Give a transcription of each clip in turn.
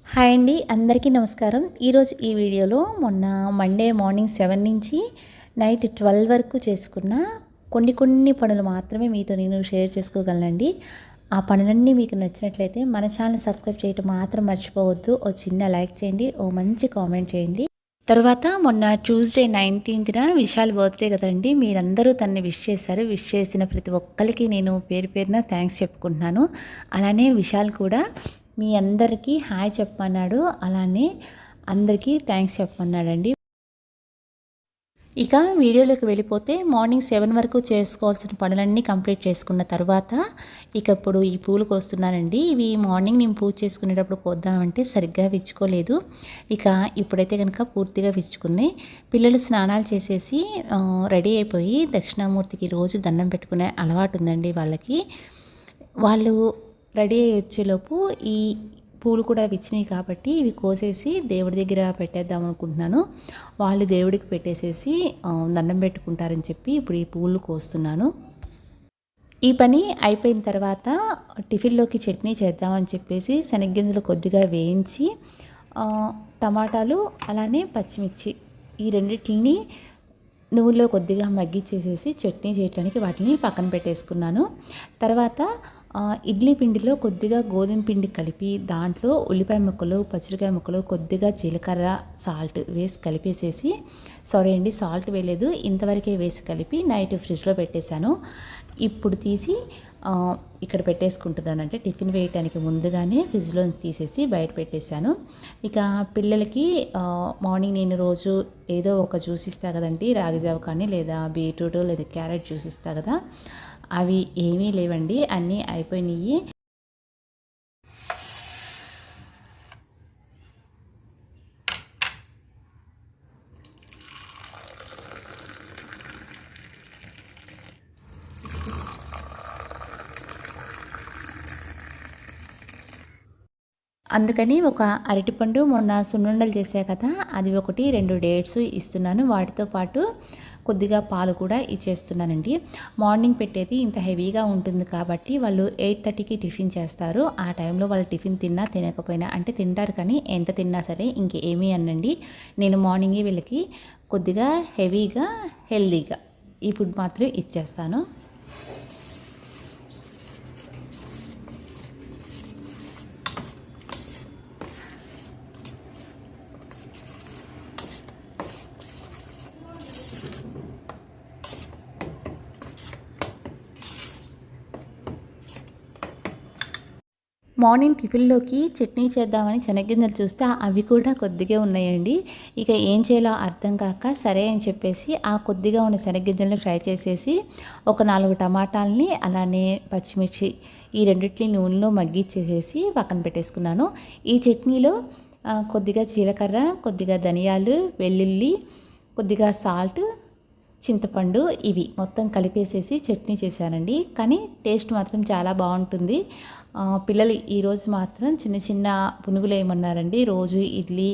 Hi అండి, అందరికీ నమస్కారం. ఈరోజు ఈ వీడియోలో మొన్న మండే మార్నింగ్ 7 నుంచి నైట్ 12 వరకు చేసుకున్న కొన్ని పనులు మాత్రమే మీతో నేను షేర్ చేసుకోగలనండి. ఆ పనులన్నీ మీకు నచ్చినట్లయితే మన ఛానల్ సబ్స్క్రైబ్ చేయడం మాత్రం మర్చిపోవద్దు. ఓ చిన్న లైక్ చేయండి, ఓ మంచి కామెంట్ చేయండి. తర్వాత మొన్న ట్యూస్డే 19న విశాల్ బర్త్డే కదండి. మీరందరూ తనని విష్ చేశారు. విష్ చేసిన ప్రతి ఒక్కరికి నేను పేరు పేరున థ్యాంక్స్ చెప్పుకుంటున్నాను. అలానే విశాల్ కూడా మీ అందరికీ హాయ్ చెప్పమన్నాడు. అలానే అందరికీ థ్యాంక్స్ చెప్పమన్నాడండి. ఇక వీడియోలోకి వెళ్ళిపోతే మార్నింగ్ 7 వరకు చేసుకోవాల్సిన పనులన్నీ కంప్లీట్ చేసుకున్న తర్వాత ఇక ఇప్పుడు ఈ పూలు కోస్తున్నానండి. ఇవి మార్నింగ్ నేను పూజ చేసుకునేటప్పుడు కోద్దామంటే సరిగ్గా విచ్చుకోలేదు. ఇక ఇప్పుడైతే కనుక పూర్తిగా విచ్చుకున్నాయి. పిల్లలు స్నానాలు చేసేసి రెడీ అయిపోయి దక్షిణామూర్తికి రోజు దండం పెట్టుకునే అలవాటు ఉందండి వాళ్ళకి. వాళ్ళు రెడీ అయ్యి వచ్చేలోపు ఈ పూలు కూడా విచ్చినాయి కాబట్టి ఇవి కోసేసి దేవుడి దగ్గర పెట్టేద్దాం అనుకుంటున్నాను. వాళ్ళు దేవుడికి పెట్టేసేసి దండం పెట్టుకుంటారని చెప్పి ఇప్పుడు ఈ పూలు కోస్తున్నాను. ఈ పని అయిపోయిన తర్వాత టిఫిన్లోకి చట్నీ చేద్దామని చెప్పేసి శనగ్గింజలు కొద్దిగా వేయించి టమాటాలు అలానే పచ్చిమిర్చి ఈ రెండింటిని నువ్వుల్లో కొద్దిగా మగ్గిచ్చేసేసి చట్నీ చేయడానికి వాటిని పక్కన పెట్టేసుకున్నాను. తర్వాత ఇడ్లీ పిండిలో కొద్దిగా గోధుమ పిండి కలిపి దాంట్లో ఉల్లిపాయ ముక్కలు, పచ్చిమిరపకాయ ముక్కలు, కొద్దిగా జీలకర్ర, సాల్ట్ వేసి కలిపేసేసి సాల్ట్ వేయలేదు, ఇంతవరకే వేసి కలిపి నైట్ ఫ్రిడ్జ్లో పెట్టేశాను. ఇప్పుడు తీసి ఇక్కడ పెట్టేసుకుంటున్నాను. అంటే టిఫిన్ వేయటానికి ముందుగానే ఫ్రిడ్జ్లో తీసేసి బయట పెట్టేశాను. ఇక పిల్లలకి మార్నింగ్ నేను రోజు ఏదో ఒక జ్యూస్ ఇస్తా కదండి, రాగిజావ కానీ లేదా బీట్రూట్ లేదా క్యారెట్ జ్యూస్ ఇస్తా కదా, అవి ఏమీ లేవండి, అన్నీ అయిపోయినాయి. అందుకని ఒక అరటిపండు మొన్న సున్నుండలు చేసా కదా, అది 1, 2 డేట్స్ ఇస్తున్నాను. వాటితో పాటు కొద్దిగా పాలు కూడా ఇచ్చేస్తున్నానండి. మార్నింగ్ పెట్టేది ఇంత హెవీగా ఉంటుంది కాబట్టి వాళ్ళు 8:30కి టిఫిన్ చేస్తారు. ఆ టైంలో వాళ్ళు టిఫిన్ తిన్నా తినకపోయినా అంటే తింటారు, కానీ ఎంత తిన్నా సరే ఇంకేమీ అనండి. నేను మార్నింగే వీళ్ళకి కొద్దిగా హెవీగా హెల్దీగా ఈ ఫుడ్ మాత్రం ఇచ్చేస్తాను. మార్నింగ్ టిఫిన్లోకి చట్నీ చేద్దామని శనగ్గింజలు చూస్తే అవి కూడా కొద్దిగా ఉన్నాయండి. ఇక ఏం చేయాలో అర్థం కాక సరే అని చెప్పేసి ఆ కొద్దిగా ఉన్న శనగ్గింజలను ఫ్రై చేసేసి ఒక 4 టమాటాలని అలానే పచ్చిమిర్చి ఈ రెండింటిని నూనెలో మగ్గిచ్చేసేసి పక్కన పెట్టేసుకున్నాను. ఈ చట్నీలో కొద్దిగా జీలకర్ర, కొద్దిగా ధనియాలు, వెల్లుల్లి, కొద్దిగా సాల్ట్, చింతపండు ఇవి మొత్తం కలిపేసేసి చట్నీ చేశానండి. కానీ టేస్ట్ మాత్రం చాలా బాగుంటుంది. పిల్లలు ఈరోజు మాత్రం చిన్న పునుగులు ఏమన్నారండి, రోజు ఇడ్లీ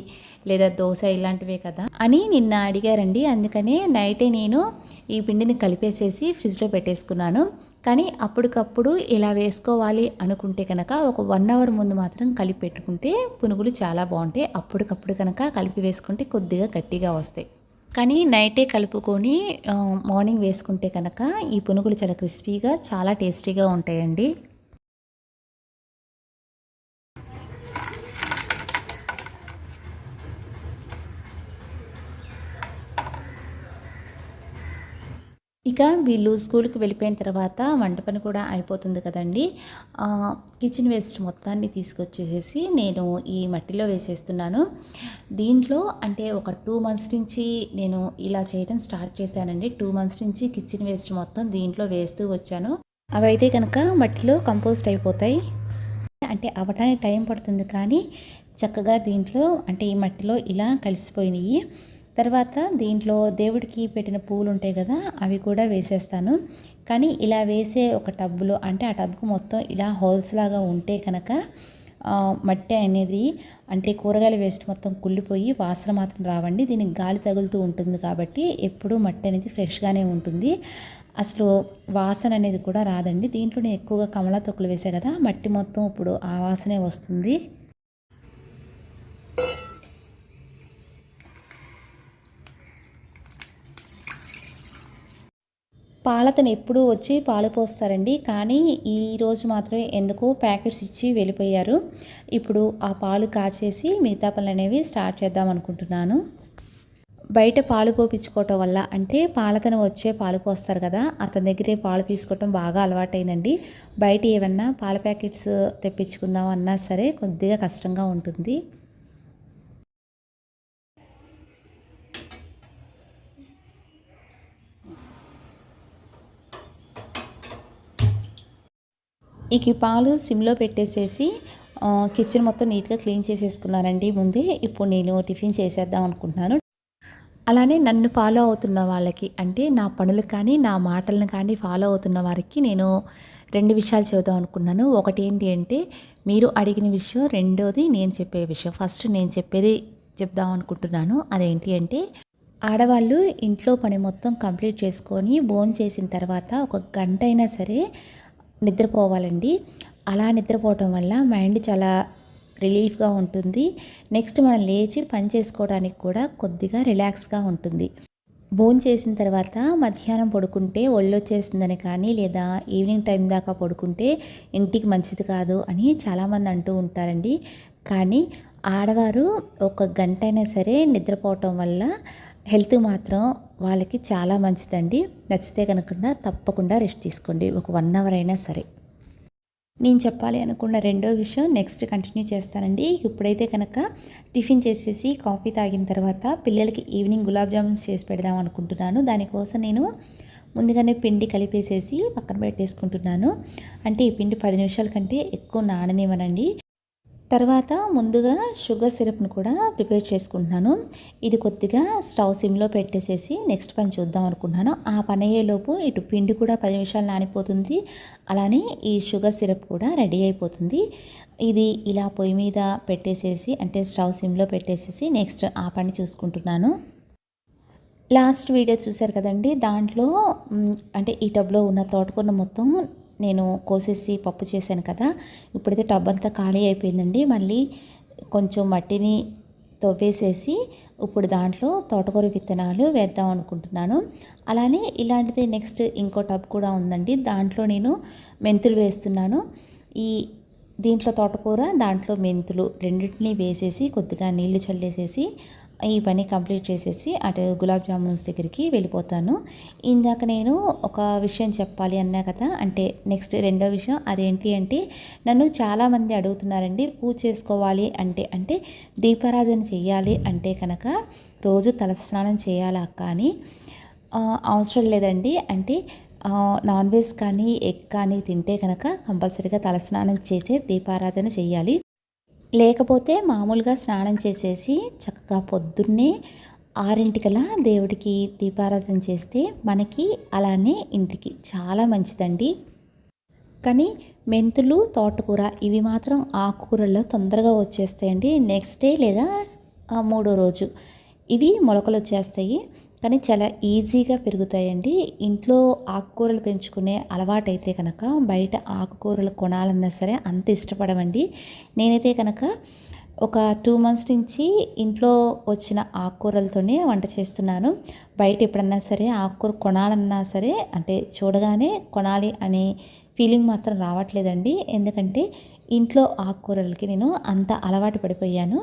లేదా దోశ ఇలాంటివే కదా అని నిన్న అడిగారండి. అందుకనే నైటే నేను ఈ పిండిని కలిపేసేసి ఫ్రిడ్జ్లో పెట్టేసుకున్నాను. కానీ అప్పటికప్పుడు ఇలా వేసుకోవాలి అనుకుంటే కనుక ఒక 1 అవర్ ముందు మాత్రం కలిపి పెట్టుకుంటే పునుగులు చాలా బాగుంటాయి. అప్పటికప్పుడు కనుక కలిపి వేసుకుంటే కొద్దిగా గట్టిగా వస్తాయి. కానీ నైటే కలుపుకొని మార్నింగ్ వేసుకుంటే కనుక ఈ పునుగులు చాలా క్రిస్పీగా చాలా టేస్టీగా ఉంటాయండి. ఇక వీళ్ళు స్కూల్కి వెళ్ళిపోయిన తర్వాత వంట పని కూడా అయిపోతుంది కదండి. కిచెన్ వేస్ట్ మొత్తాన్ని తీసుకొచ్చేసేసి నేను ఈ మట్టిలో వేసేస్తున్నాను. దీంట్లో అంటే ఒక 2 months నుంచి నేను ఇలా చేయడం స్టార్ట్ చేశానండి. 2 months నుంచి కిచెన్ వేస్ట్ మొత్తం దీంట్లో వేస్తూ వచ్చాను. అవైతే కనుక మట్టిలో కంపోస్ట్ అయిపోతాయి. అంటే అవ్వటానికి టైం పడుతుంది, కానీ చక్కగా దీంట్లో అంటే ఈ మట్టిలో ఇలా కలిసిపోయినాయి. తర్వాత దీంట్లో దేవుడికి పెట్టిన పూలు ఉంటాయి కదా, అవి కూడా వేసేస్తాను. కానీ ఇలా వేసే ఒక టబ్లో అంటే ఆ టబ్కు మొత్తం ఇలా హోల్స్ లాగా ఉంటే కనుక మట్టి అనేది అంటే కూరగాయల వేస్ట్ మొత్తం కుళ్ళిపోయి వాసన మాత్రం రావండి. దీనికి గాలి తగులుతూ ఉంటుంది కాబట్టి ఎప్పుడూ మట్టి అనేది ఫ్రెష్గానే ఉంటుంది. అసలు వాసన అనేది కూడా రాదండి. దీంట్లో నేను ఎక్కువగా కమలా తొక్కులు వేసా కదా, మట్టి మొత్తం ఇప్పుడు ఆ వాసనే వస్తుంది. పాలతను ఎప్పుడూ వచ్చి పాలు పోస్తారండి, కానీ ఈరోజు మాత్రమే ఎందుకో ప్యాకెట్స్ ఇచ్చి వెళ్ళిపోయారు. ఇప్పుడు ఆ పాలు కాచేసి మిగతా పనులు అనేవి స్టార్ట్ చేద్దాం అనుకుంటున్నాను. బయట పాలు పోపించుకోవటం వల్ల అంటే పాలతను వచ్చే పాలు పోస్తారు కదా, అతని దగ్గరే పాలు తీసుకోవటం బాగా అలవాటైందండి. బయట ఏమన్నా పాల ప్యాకెట్స్ తెప్పించుకుందాం అన్నా సరే కొద్దిగా కష్టంగా ఉంటుంది. ఇక ఈ పాలు సిమ్లో పెట్టేసేసి కిచెన్ మొత్తం నీట్గా క్లీన్ చేసేసుకున్నానండి ముందే. ఇప్పుడు నేను టిఫిన్ చేసేద్దాం అనుకుంటున్నాను. అలానే నన్ను ఫాలో అవుతున్న వాళ్ళకి అంటే నా పనులు కానీ నా మాటలను కానీ ఫాలో అవుతున్న వారికి నేను 2 విషయాలు చెబుదాం అనుకున్నాను. ఒకటి ఏంటి అంటే మీరు అడిగిన విషయం, రెండోది నేను చెప్పే విషయం. ఫస్ట్ నేను చెప్పేది చెప్దాం అనుకుంటున్నాను. అదేంటి అంటే ఆడవాళ్ళు ఇంట్లో పని మొత్తం కంప్లీట్ చేసుకొని భోంచేసిన తర్వాత ఒక గంట అయినా సరే నిద్రపోవాలండి. అలా నిద్రపోవటం వల్ల మైండ్ చాలా రిలీఫ్గా ఉంటుంది. నెక్స్ట్ మనం లేచి పని చేసుకోవడానికి కూడా కొద్దిగా రిలాక్స్గా ఉంటుంది. భోంచేసిన తర్వాత మధ్యాహ్నం పడుకుంటే ఒళ్ళొచ్చేస్తుందని కానీ లేదా ఈవినింగ్ టైం దాకా పడుకుంటే ఇంటికి మంచిది కాదు అని చాలామంది అంటూ ఉంటారండి. కానీ ఆడవారు ఒక గంట అయినా సరే నిద్రపోవటం వల్ల హెల్త్ మాత్రం వాళ్ళకి చాలా మంచిదండి. నచ్చితే కనుక తప్పకుండా రెస్ట్ తీసుకోండి, ఒక 1 అవర్ అయినా సరే. నేను చెప్పాలి అనుకున్న రెండో విషయం నెక్స్ట్ కంటిన్యూ చేస్తానండి. ఇప్పుడైతే కనుక టిఫిన్ చేసేసి కాఫీ తాగిన తర్వాత పిల్లలకి ఈవినింగ్ గులాబ్ జామున్స్ చేసి పెడదాం అనుకుంటున్నాను. దానికోసం నేను ముందుగానే పిండి కలిపేసేసి పక్కన పెట్టేసుకుంటున్నాను. అంటే ఈ పిండి 10 నిమిషాల కంటే ఎక్కువ నాననివ్వనండి. తర్వాత ముందుగా షుగర్ సిరప్ను కూడా ప్రిపేర్ చేసుకుంటున్నాను. ఇది కొద్దిగా స్టవ్ సిమ్లో పెట్టేసేసి నెక్స్ట్ పని చూద్దాం అనుకుంటున్నాను. ఆ పని అయ్యేలోపు ఇటు పిండి కూడా 10 నిమిషాలు నానిపోతుంది, అలానే ఈ షుగర్ సిరప్ కూడా రెడీ అయిపోతుంది. ఇది ఇలా పొయ్యి మీద పెట్టేసేసి అంటే స్టవ్ సిమ్లో పెట్టేసేసి నెక్స్ట్ ఆ పని చూసుకుంటున్నాను. లాస్ట్ వీడియో చూశారు కదండి, దాంట్లో అంటే ఈ టబ్లో ఉన్న తోటకూర మొత్తం నేను కోసేసి పప్పు చేశాను కదా. ఇప్పుడైతే టబ్ అంతా ఖాళీ అయిపోయిందండి. మళ్ళీ కొంచెం మట్టిని తవ్వేసేసి ఇప్పుడు దాంట్లో తోటకూర విత్తనాలు వేద్దాం అనుకుంటున్నాను. అలానే ఇలాంటిది నెక్స్ట్ ఇంకో టబ్ కూడా ఉందండి, దాంట్లో నేను మెంతులు వేస్తున్నాను. దీంట్లో తోటకూర, దాంట్లో మెంతులు రెండింటినీ వేసేసి కొద్దిగా నీళ్లు చల్లేసేసి ఈ పని కంప్లీట్ చేసేసి అటు గులాబ్ జామున్స్ దగ్గరికి వెళ్ళిపోతాను. ఇందాక నేను ఒక విషయం చెప్పాలి అన్నా కదా, అంటే నెక్స్ట్ రెండో విషయం అదేంటి అంటే నన్ను చాలామంది అడుగుతున్నారండి, పూజ చేసుకోవాలి అంటే దీపారాధన చేయాలి అంటే కనుక రోజు తలస్నానం చేయాలా అక్క అని. అవసరం లేదండి. అంటే నాన్ వెజ్ కానీ ఎగ్ కానీ తింటే కనుక కంపల్సరీగా తలస్నానం చేసే దీపారాధన చేయాలి. లేకపోతే మామూలుగా స్నానం చేసేసి చక్కగా పొద్దున్నే 6 దేవుడికి దీపారాధన చేస్తే మనకి అలానే ఇంటికి చాలా మంచిదండి. కానీ మెంతులు, తోటకూర ఇవి మాత్రం ఆకుకూరల్లో తొందరగా వచ్చేస్తాయండి. నెక్స్ట్ డే లేదా 3వ రోజు ఇవి మొలకలు వచ్చేస్తాయి. కానీ చాలా ఈజీగా పెరుగుతాయండి. ఇంట్లో ఆకుకూరలు పెంచుకునే అలవాటైతే కనుక బయట ఆకుకూరలు కొనాలన్నా సరే అంత ఇష్టపడమండి. నేనైతే కనుక ఒక 2 మంత్స్ నుంచి ఇంట్లో వచ్చిన ఆకుకూరలతోనే వంట చేస్తున్నాను. బయట ఎప్పుడన్నా సరే ఆకుకూర కొనాలన్నా సరే అంటే చూడగానే కొనాలి అనే ఫీలింగ్ మాత్రం రావట్లేదండి. ఎందుకంటే ఇంట్లో ఆకుకూరలకి నేను అంత అలవాటు పడిపోయాను.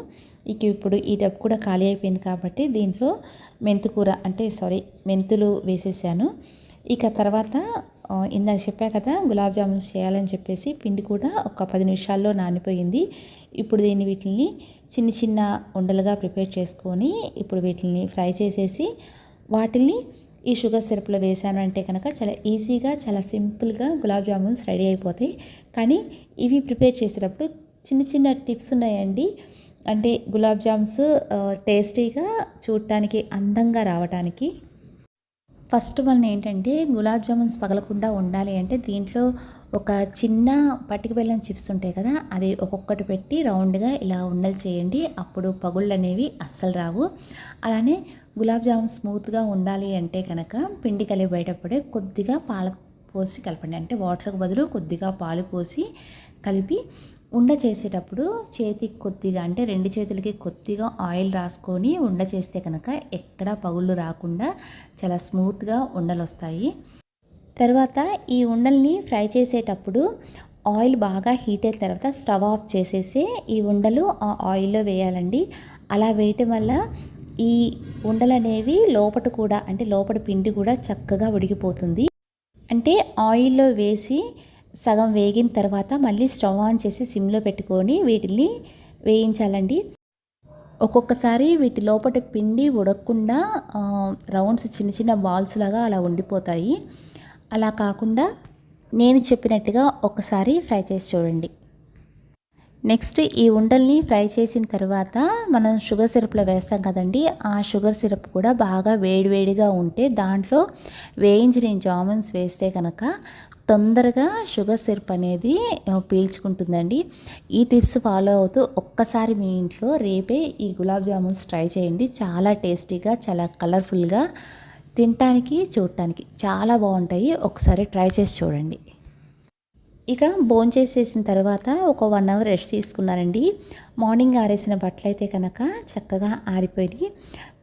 ఇప్పుడు ఈ డబ్బు కూడా ఖాళీ అయిపోయింది కాబట్టి దీంట్లో మెంతులు వేసేసాను. ఇక తర్వాత ఇందాక చెప్పా కదా గులాబ్ జామున్స్ చేయాలని చెప్పేసి పిండి కూడా ఒక 10 నిమిషాల్లో నానిపోయింది. ఇప్పుడు వీటిని చిన్న చిన్న ఉండలుగా ప్రిపేర్ చేసుకొని ఇప్పుడు వీటిని ఫ్రై చేసేసి వాటిని ఈ షుగర్ సిరప్లో వేసాను అంటే కనుక చాలా ఈజీగా చాలా సింపుల్గా గులాబ్ జామున్స్ రెడీ అయిపోతాయి. కానీ ఇవి ప్రిపేర్ చేసేటప్పుడు చిన్న చిన్న టిప్స్ ఉన్నాయండి. అంటే గులాబ్ జామ్స్ టేస్టీగా చూడటానికి అందంగా రావడానికి ఫస్ట్ వన్ ఏంటంటే గులాబ్ జామున్స్ పగలకుండా ఉండాలి అంటే దీంట్లో ఒక చిన్న పటిక బెల్లం చిప్స్ ఉంటాయి కదా, అది ఒక్కొక్కటి పెట్టి రౌండ్గా ఇలా ఉండలు చేయండి. అప్పుడు పగుళ్ళు అనేవి అస్సలు రావు. అలానే గులాబ్ జామున్ స్మూత్గా ఉండాలి అంటే కనుక పిండి కలిపి బయటపడే కొద్దిగా పాల పోసి కలపండి. అంటే వాటర్కి బదులు కొద్దిగా పాలు పోసి కలిపి ఉండ చేసేటప్పుడు చేతికి కొద్దిగా అంటే 2 చేతులకి కొద్దిగా ఆయిల్ రాసుకొని ఉండ చేస్తే కనుక ఎక్కడా పగుళ్ళు రాకుండా చాలా స్మూత్గా ఉండలు వస్తాయి. తర్వాత ఈ ఉండల్ని ఫ్రై చేసేటప్పుడు ఆయిల్ బాగా హీట్ అయిన తర్వాత స్టవ్ ఆఫ్ చేసేసి ఈ ఉండలు ఆ ఆయిల్లో వేయాలండి. అలా వేయటం వల్ల ఈ ఉండలు అనేవి లోపట కూడా అంటే లోపల పిండి కూడా చక్కగా ఉడికిపోతుంది. అంటే ఆయిల్లో వేసి సగం వేగిన తర్వాత మళ్ళీ స్టవ్ ఆన్ చేసి సిమ్లో పెట్టుకొని వీటిని వేయించాలండి. ఒక్కొక్కసారి వీటి లోపల పిండి ఉడకకుండా రౌండ్స్ చిన్న చిన్న బాల్స్ లాగా అలా ఉండిపోతాయి. అలా కాకుండా నేను చెప్పినట్టుగా ఒకసారి ఫ్రై చేసి చూడండి. నెక్స్ట్ ఈ ఉండల్ని ఫ్రై చేసిన తర్వాత మనం షుగర్ సిరప్లో వేస్తాం కదండి, ఆ షుగర్ సిరప్ కూడా బాగా వేడివేడిగా ఉంటే దాంట్లో వేయించిన జామున్స్ వేస్తే కనుక తొందరగా షుగర్ సిరప్ అనేది పీల్చుకుంటుందండి. ఈ టిప్స్ ఫాలో అవుతూ ఒక్కసారి మీ ఇంట్లో రేపే ఈ గులాబ్ జామున్స్ ట్రై చేయండి. చాలా టేస్టీగా, చాలా కలర్ఫుల్గా, తినటానికి చూడటానికి చాలా బాగుంటాయి. ఒకసారి ట్రై చేసి చూడండి. ఇక భోంచేసేసిన తర్వాత ఒక 1 అవర్ రెస్ట్ తీసుకున్నానండి. మార్నింగ్ ఆరేసిన బట్టలు అయితే కనుక చక్కగా ఆరిపోయి,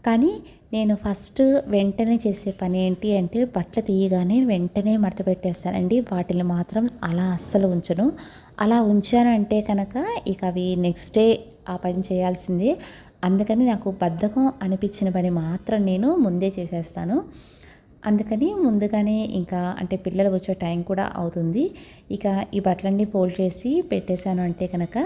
కానీ నేను ఫస్ట్ వెంటనే చేసే పని ఏంటి అంటే బట్టలు తీయగానే వెంటనే మడత పెట్టేస్తానండి. వాటిని మాత్రం అలా అస్సలు ఉంచను. అలా ఉంచానంటే కనుక ఇక అవి నెక్స్ట్ డే ఆ పని చేయాల్సిందే. అందుకని నాకు బద్ధకం అనిపించిన పని మాత్రం నేను ముందే చేసేస్తాను. అందుకని ముందుగానే ఇంకా అంటే పిల్లలు వచ్చే టైం కూడా అవుతుంది. ఇక ఈ బట్టలన్నీ ఫోల్డ్ చేసి పెట్టేశాను అంటే కనుక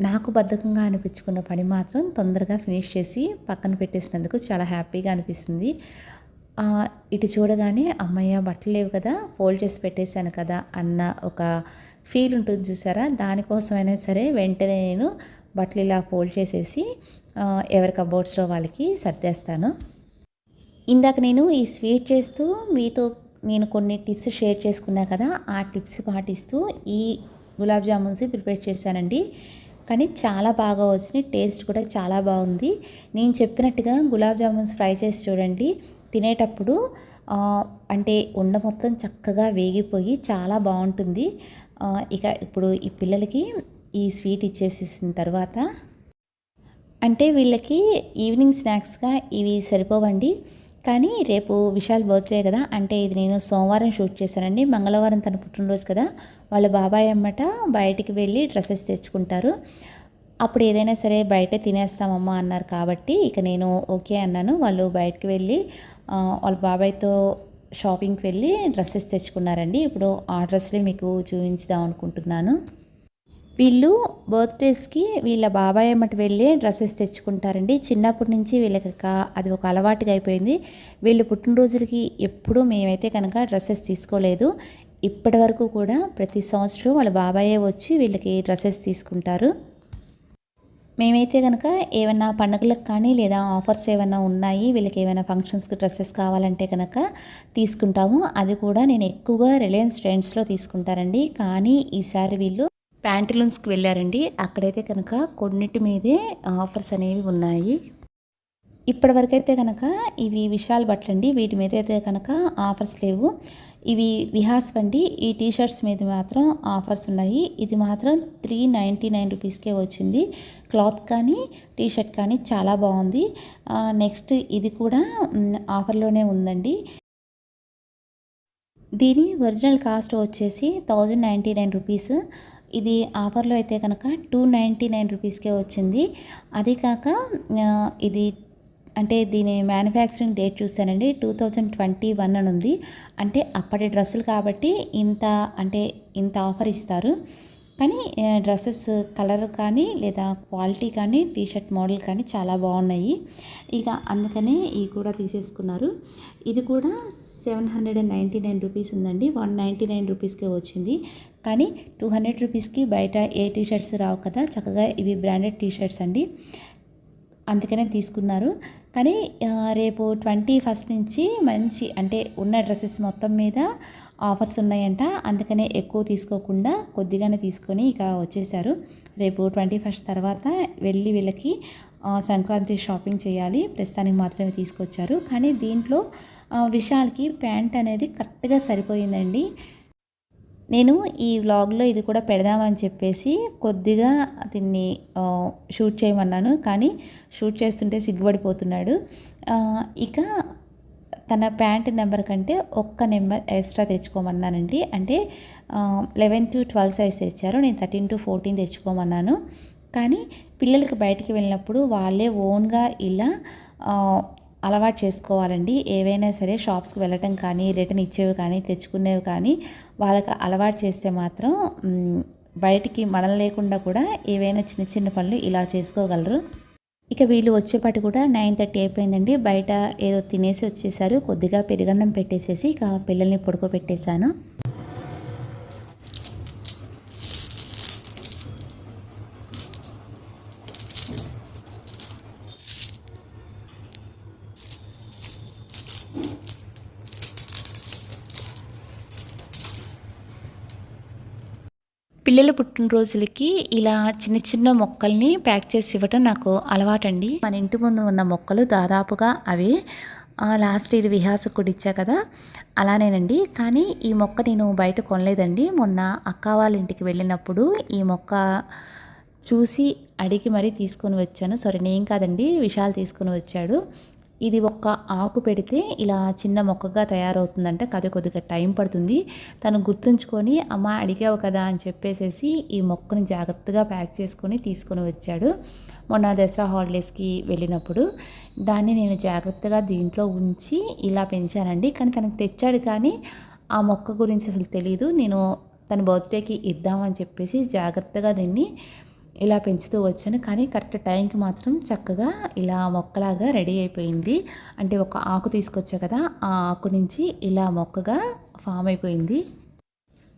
నాకు బద్ధకంగా అనిపించుకున్న పని మాత్రం తొందరగా ఫినిష్ చేసి పక్కన పెట్టేసినందుకు చాలా హ్యాపీగా అనిపిస్తుంది. ఇటు చూడగానే అమ్మయ్య బట్టలు లేవు కదా, ఫోల్డ్ చేసి పెట్టేశాను కదా అన్న ఒక ఫీల్ ఉంటుంది చూసారా. దానికోసమైనా సరే వెంటనే నేను బట్టలు ఇలా ఫోల్డ్ చేసేసి ఎవరి కబోర్డ్స్లో వాళ్ళకి సర్దేస్తాను. ఇందాక నేను ఈ స్వీట్ చేస్తూ మీతో నేను కొన్ని టిప్స్ షేర్ చేసుకున్నా కదా, ఆ టిప్స్ పాటిస్తూ ఈ గులాబ్ జామున్స్ ప్రిపేర్ చేశానండి. కానీ చాలా బాగా వచ్చినాయి, టేస్ట్ కూడా చాలా బాగుంది. నేను చెప్పినట్టుగా గులాబ్ జామున్స్ ఫ్రై చేసి చూడండి. తినేటప్పుడు అంటే ఉండ మొత్తం చక్కగా వేగిపోయి చాలా బాగుంటుంది. ఇక ఇప్పుడు ఈ పిల్లలకి ఈ స్వీట్ ఇచ్చేసేసిన తర్వాత అంటే వీళ్ళకి ఈవినింగ్ స్నాక్స్గా ఇవి సరిపోవండి. కానీ రేపు విశాల్ బర్త్డే కదా, అంటే ఇది నేను సోమవారం షూట్ చేశానండి. మంగళవారం తన పుట్టినరోజు కదా, వాళ్ళ బాబాయ్ అమ్మట బయటికి వెళ్ళి డ్రెస్సెస్ తెచ్చుకుంటారు. అప్పుడు ఏదైనా సరే బయటే తినేస్తామమ్మా అన్నారు కాబట్టి ఇక నేను ఓకే అన్నాను. వాళ్ళు బయటకు వెళ్ళి వాళ్ళ బాబాయ్తో షాపింగ్కి వెళ్ళి డ్రెస్సెస్ తెచ్చుకున్నారండి. ఇప్పుడు ఆ డ్రెస్లే మీకు చూపించుదాం అనుకుంటున్నాను. వీళ్ళు బర్త్డేస్కి వీళ్ళ బాబాయ్ అమ్మటి వెళ్ళి డ్రెస్సెస్ తెచ్చుకుంటారండి. చిన్నప్పటి నుంచి వీళ్ళకి అది ఒక అలవాటుగా అయిపోయింది. వీళ్ళు పుట్టినరోజులకి ఎప్పుడూ మేమైతే కనుక డ్రెస్సెస్ తీసుకోలేదు. ఇప్పటి వరకు కూడా ప్రతి సంవత్సరం వాళ్ళ బాబాయే వచ్చి వీళ్ళకి డ్రెస్సెస్ తీసుకుంటారు. మేమైతే కనుక ఏమైనా పండుగలకు కానీ లేదా ఆఫర్స్ ఏమైనా ఉన్నాయి, వీళ్ళకి ఏమైనా ఫంక్షన్స్కి డ్రెస్సెస్ కావాలంటే కనుక తీసుకుంటాము. అది కూడా నేను ఎక్కువగా రిలయన్స్ ట్రెండ్స్లో తీసుకుంటారండి. కానీ ఈసారి వీళ్ళు ప్యాంటులూన్స్కి వెళ్ళారండి. అక్కడైతే కనుక కొన్నిటి మీదే ఆఫర్స్ అనేవి ఉన్నాయి. ఇప్పటివరకైతే కనుక ఇవి విశాల్ బట్టలండి, వీటి మీద అయితే కనుక ఆఫర్స్ లేవు. ఇవి విహాస్ వండి ఈ టీషర్ట్స్ మీద మాత్రం ఆఫర్స్ ఉన్నాయి. ఇది మాత్రం 399 రూపీస్కే వచ్చింది. క్లాత్ కానీ టీషర్ట్ కానీ చాలా బాగుంది. నెక్స్ట్ ఇది కూడా ఆఫర్లోనే ఉందండి. దీని ఒరిజినల్ కాస్ట్ వచ్చేసి 1099 రూపీస్. ఇది ఆఫర్లో అయితే కనుక 299 రూపీస్కే వచ్చింది. అది కాక ఇది అంటే దీని మ్యానుఫ్యాక్చరింగ్ డేట్ చూసానండి 2021 అని ఉంది. అంటే అప్పటి డ్రెస్సులు కాబట్టి ఇంత ఆఫర్ ఇస్తారు. కానీ డ్రెస్సెస్ కలర్ కానీ లేదా క్వాలిటీ కానీ టీషర్ట్ మోడల్ కానీ చాలా బాగున్నాయి. ఇక అందుకనే ఇవి కూడా తీసేసుకున్నారు. ఇది కూడా 799 రూపీస్ ఉందండి. 199 రూపీస్కే వచ్చింది. కానీ 200 రూపీస్కి బయట ఏ టీషర్ట్స్ రావు కదా, చక్కగా ఇవి బ్రాండెడ్ టీషర్ట్స్ అండి, అందుకనే తీసుకున్నారు. కానీ రేపు 21 నుంచి మంచి అంటే ఉన్న డ్రెస్సెస్ మొత్తం మీద ఆఫర్స్ ఉన్నాయంట. అందుకనే ఎక్కువ తీసుకోకుండా కొద్దిగానే తీసుకొని ఇక వచ్చేసారు. రేపు 21 తర్వాత వెళ్ళి వీళ్ళకి సంక్రాంతి షాపింగ్ చేయాలి. ప్రస్తుతానికి మాత్రమే తీసుకొచ్చారు. కానీ దీంట్లో విశాల్కి ప్యాంట్ అనేది కరెక్ట్గా సరిపోయిందండి. నేను ఈ వ్లాగ్లో ఇది కూడా పెడదామని చెప్పేసి కొద్దిగా దీన్ని షూట్ చేయమన్నాను. కానీ షూట్ చేస్తుంటే సిగ్గుపడిపోతున్నాడు. ఇక తన ప్యాంట్ నెంబర్ కంటే ఒక్క నెంబర్ ఎక్స్ట్రా తెచ్చుకోమన్నానండి. అంటే 11 to 12 సైజ్ తెచ్చారు. నేను 13 to 14 తెచ్చుకోమన్నాను. కానీ పిల్లలకి బయటికి వెళ్ళినప్పుడు వాళ్ళే ఓన్గా ఇలా అలవాటు చేసుకోవాలండి. ఏవైనా సరే షాప్స్కి వెళ్ళటం కానీ, రిటర్న్ ఇచ్చేవి కానీ, తెచ్చుకునేవి కానీ వాళ్ళకి అలవాటు చేస్తే మాత్రం బయటికి మనం లేకుండా కూడా ఏవైనా చిన్న చిన్న పనులు ఇలా చేసుకోగలరు. ఇక వీళ్ళు వచ్చేపాటి కూడా 9:30 అయిపోయిందండి. బయట ఏదో తినేసి వచ్చేసారు. కొద్దిగా పెరుగన్నం పెట్టేసేసి ఇక పిల్లల్ని పడుకోబెట్టేశాను. పిల్లల పుట్టినరోజులకి ఇలా చిన్న చిన్న మొక్కల్ని ప్యాక్ చేసి ఇవ్వటం నాకు అలవాటండి. మన ఇంటి ముందు ఉన్న మొక్కలు దాదాపుగా అవి లాస్ట్ ఇయర్ విహాసకు కూడా ఇచ్చా కదా, అలానేనండి. కానీ ఈ మొక్క నేను బయట కొనలేదండి. మొన్న అక్క వాళ్ళ ఇంటికి వెళ్ళినప్పుడు ఈ మొక్క చూసి అడిగి మరీ తీసుకొని వచ్చాను. సారీ, నేను కాదండి, విశాల్ తీసుకొని వచ్చాడు. ఇది ఒక్క ఆకు పెడితే ఇలా చిన్న మొక్కగా తయారవుతుందంటే కొద్దిగా టైం పడుతుంది. తను గుర్తుంచుకొని అమ్మ అడిగావు కదా అని చెప్పేసేసి ఈ మొక్కని జాగ్రత్తగా ప్యాక్ చేసుకొని తీసుకొని వచ్చాడు. మొన్న దసరా హాలిడేస్కి వెళ్ళినప్పుడు దాన్ని నేను జాగ్రత్తగా దీంట్లో ఉంచి ఇలా పెంచానండి. కానీ తనకు తెచ్చాడు కానీ ఆ మొక్క గురించి అసలు తెలీదు. నేను తన బర్త్డేకి ఇద్దామని చెప్పేసి జాగ్రత్తగా దీన్ని ఇలా పెంచుతూ వచ్చాను. కానీ కరెక్ట్ టైంకి మాత్రం చక్కగా ఇలా మొక్కలాగా రెడీ అయిపోయింది. అంటే ఒక ఆకు తీసుకొచ్చా కదా, ఆ ఆకు నుంచి ఇలా మొక్కగా ఫామ్ అయిపోయింది.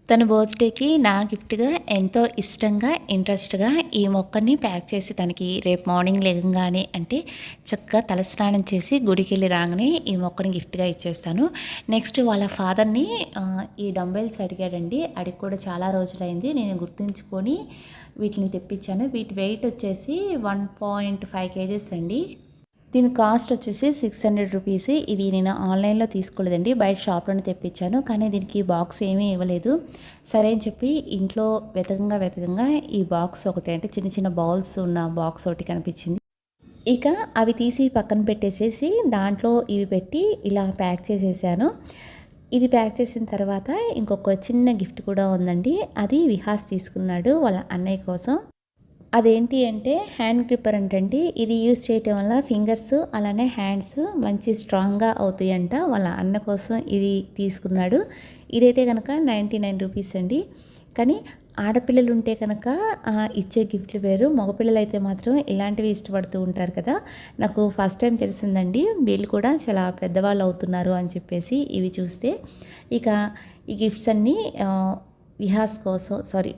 తన బర్త్డేకి నా గిఫ్ట్గా ఎంతో ఇష్టంగా ఇంట్రెస్ట్గా ఈ మొక్కని ప్యాక్ చేసి తనకి రేపు మార్నింగ్ లేగంగానే అంటే చక్కగా తలస్నానం చేసి గుడికి వెళ్ళి రాగానే ఈ మొక్కని గిఫ్ట్గా ఇచ్చేస్తాను. నెక్స్ట్ వాళ్ళ ఫాదర్ని ఈ డంబెల్స్ అడిగాడండి. అడిగి కూడా చాలా రోజులైంది. నేను గుర్తుంచుకొని వీటిని తెప్పించాను. వీటి వెయిట్ వచ్చేసి 1.5 kgs అండి. దీని కాస్ట్ వచ్చేసి 600 రూపీస్. ఇవి నేను ఆన్లైన్లో తీసుకోలేదండి, బయట షాప్లోనే తెప్పించాను. కానీ దీనికి బాక్స్ ఏమీ ఇవ్వలేదు. సరే అని చెప్పి ఇంట్లో వెతకంగా ఈ బాక్స్ ఒకటి అంటే చిన్న చిన్న బౌల్స్ ఉన్న బాక్స్ ఒకటి కనిపించింది. ఇక అవి తీసి పక్కన పెట్టేసేసి దాంట్లో ఇవి పెట్టి ఇలా ప్యాక్ చేసేసాను. ఇది ప్యాక్ చేసిన తర్వాత ఇంకొక చిన్న గిఫ్ట్ కూడా ఉందండి. అది విహాస్ తీసుకున్నాడు వాళ్ళ అన్నయ్య కోసం. అదేంటి అంటే హ్యాండ్ గ్రిప్పర్ అంటండి. ఇది యూజ్ చేయటం వల్ల ఫింగర్స్ అలానే హ్యాండ్స్ మంచి స్ట్రాంగ్గా అవుతాయంట. వాళ్ళ అన్న కోసం ఇది తీసుకున్నాడు. ఇదైతే కనుక 99 రూపీస్ అండి. కానీ ఆడపిల్లలు ఉంటే కనుక ఇచ్చే గిఫ్ట్లు వేరు, మగపిల్లలు అయితే మాత్రం ఇలాంటివి ఇష్టపడుతూ ఉంటారు కదా. నాకు ఫస్ట్ టైం తెలిసిందండి వీళ్ళు కూడా చాలా పెద్దవాళ్ళు అవుతున్నారు అని చెప్పేసి ఇవి చూస్తే. ఇక ఈ గిఫ్ట్స్ అన్నీ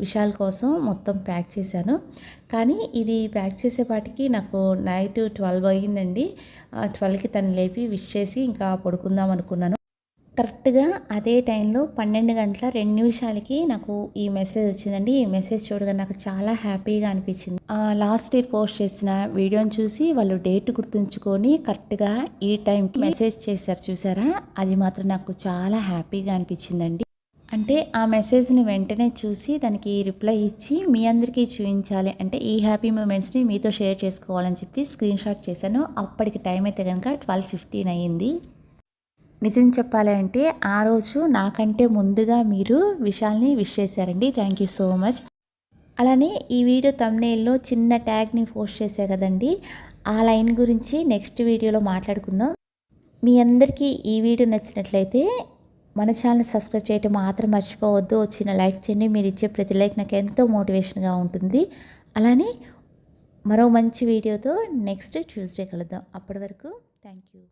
విశాల్ కోసం మొత్తం ప్యాక్ చేశాను. కానీ ఇది ప్యాక్ చేసేపాటికి నాకు నైట్ 12 అయ్యిందండి. 12కి తను లేపి విష్ చేసి ఇంకా పడుకుందాం అనుకున్నాను. కరెక్ట్గా అదే టైంలో 12:02 నాకు ఈ మెసేజ్ వచ్చిందండి. ఈ మెసేజ్ చూడగా నాకు చాలా హ్యాపీగా అనిపించింది. లాస్ట్ ఇయర్ పోస్ట్ చేసిన వీడియోని చూసి వాళ్ళు డేట్ గుర్తుంచుకొని కరెక్ట్గా ఈ టైంకి మెసేజ్ చేశారు చూసారా, అది మాత్రం నాకు చాలా హ్యాపీగా అనిపించిందండి. అంటే ఆ మెసేజ్ని వెంటనే చూసి దానికి రిప్లై ఇచ్చి మీ అందరికీ చూపించాలి అంటే ఈ హ్యాపీ మూమెంట్స్ని మీతో షేర్ చేసుకోవాలని చెప్పి స్క్రీన్ షాట్ చేశాను. అప్పటికి టైం అయితే కనుక 12:15 అయ్యింది. నిజం చెప్పాలి అంటే ఆ రోజు నాకంటే ముందుగా మీరు విశాల్ని విష్ చేశారండి. Thank you so much. అలానే ఈ వీడియో థంబ్నెయిల్లో చిన్న ట్యాగ్ని పోస్ట్ చేశా కదండి, ఆ లైన్ గురించి నెక్స్ట్ వీడియోలో మాట్లాడుకుందాం. మీ అందరికీ ఈ వీడియో నచ్చినట్లయితే మన ఛానల్ని సబ్స్క్రైబ్ చేయడం మాత్రం మర్చిపోవద్దు. వచ్చిన లైక్ చేయండి. మీరు ఇచ్చే ప్రతి లైక్ నాకు ఎంతో మోటివేషన్గా ఉంటుంది. అలానే మరో మంచి వీడియోతో నెక్స్ట్ ట్యూస్డే కలుద్దాం. అప్పటి వరకు థ్యాంక్ యూ.